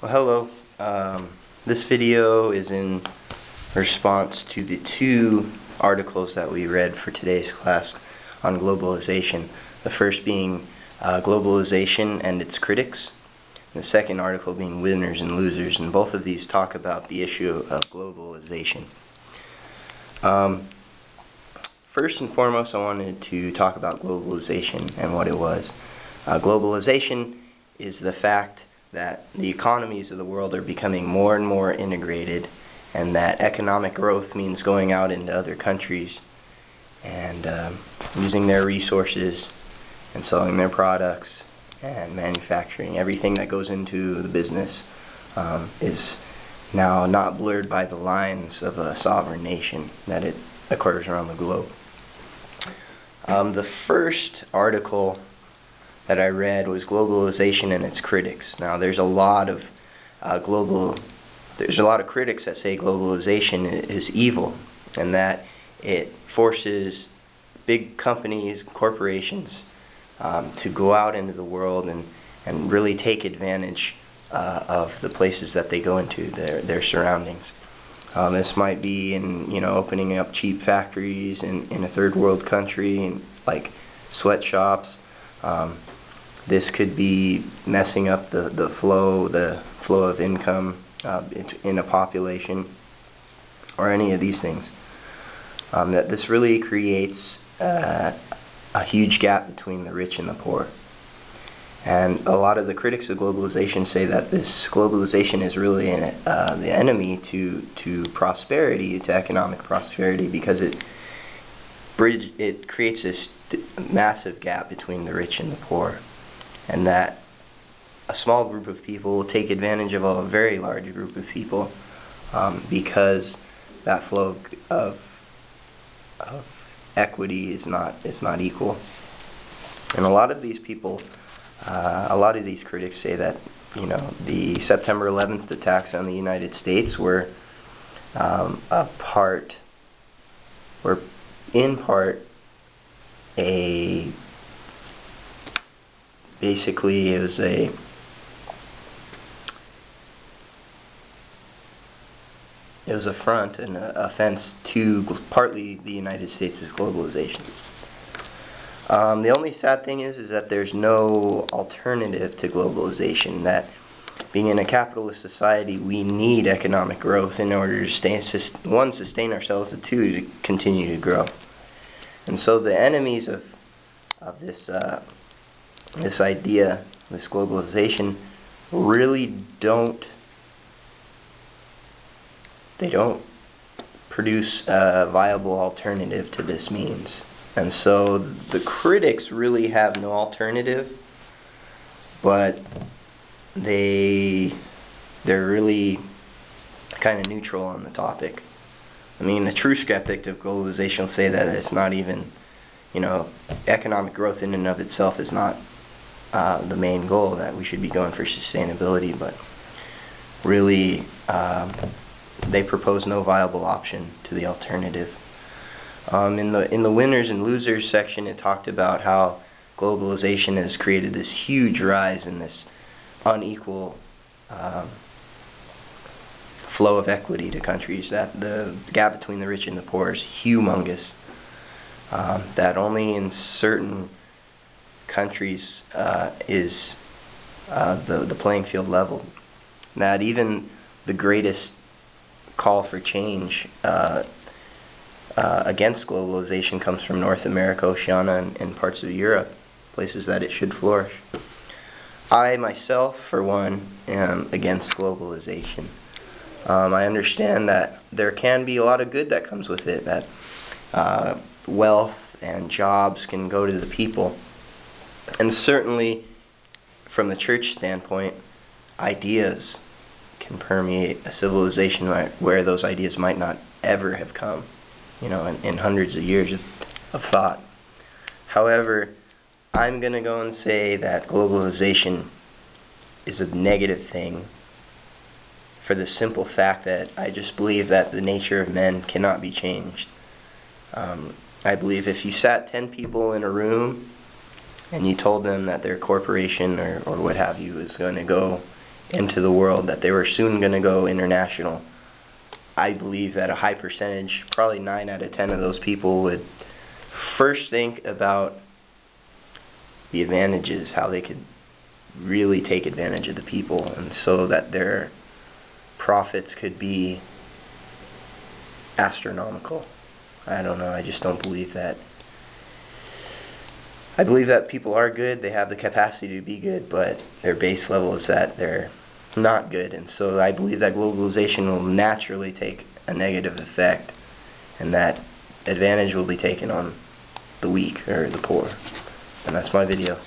Well, hello. This video is in response to the two articles that we read for today's class on globalization. The first being globalization and its critics. The second article being winners and losers, and both of these talk about the issue of globalization. First and foremost, I wanted to talk about globalization and what it was. Globalization is the fact that the economies of the world are becoming more and more integrated, and that economic growth means going out into other countries and using their resources and selling their products and manufacturing. Everything that goes into the business is now not blurred by the lines of a sovereign nation, that it occurs around the globe. The first article that I read was globalization and its critics. Now, there's a lot of critics that say globalization is evil, and that it forces big companies, corporations, to go out into the world and really take advantage of the places that they go into, their surroundings. This might be in opening up cheap factories in a third world country, like sweatshops. This could be messing up the flow of income in a population, or any of these things. That this really creates a huge gap between the rich and the poor. And a lot of the critics of globalization say that this globalization is really the enemy to prosperity, to economic prosperity, because it creates this massive gap between the rich and the poor, and that a small group of people will take advantage of a very large group of people because that flow of equity is not equal. And a lot of these people, a lot of these critics say that the September 11th attacks on the United States were in part basically it was an offense to partly the United States' globalization. The only sad thing is that there's no alternative to globalization. That being in a capitalist society, we need economic growth in order to sustain ourselves, and two, to continue to grow. And so the enemies of this idea, this globalization, really don't produce a viable alternative to this means. And so the critics really have no alternative, but they're really kind of neutral on the topic. I mean, a true skeptic of globalization will say that it's not even, economic growth in and of itself is not the main goal, that we should be going for sustainability, but really they propose no viable option to the alternative. In the winners and losers section, it talked about how globalization has created this huge rise in this unequal flow of equity to countries, that the gap between the rich and the poor is humongous, that only in certain countries is the playing field leveled, that even the greatest call for change against globalization comes from North America, Oceania, and parts of Europe, places that it should flourish. I myself, for one, am against globalization. I understand that there can be a lot of good that comes with it, that wealth and jobs can go to the people. And certainly, from the church standpoint, ideas can permeate a civilization where those ideas might not ever have come, in hundreds of years of thought. However, I'm going to go and say that globalization is a negative thing, for the simple fact that I just believe that the nature of men cannot be changed. I believe if you sat 10 people in a room and you told them that their corporation or what have you is going to go into the world, that they were soon going to go international, I believe that a high percentage, probably 9 out of 10 of those people, would first think about the advantages, how they could really take advantage of the people, and so that their profits could be astronomical. I don't know, I just don't believe that. I believe that people are good, they have the capacity to be good, but their base level is that they're not good, and so I believe that globalization will naturally take a negative effect, and that advantage will be taken on the weak or the poor. And that's my video.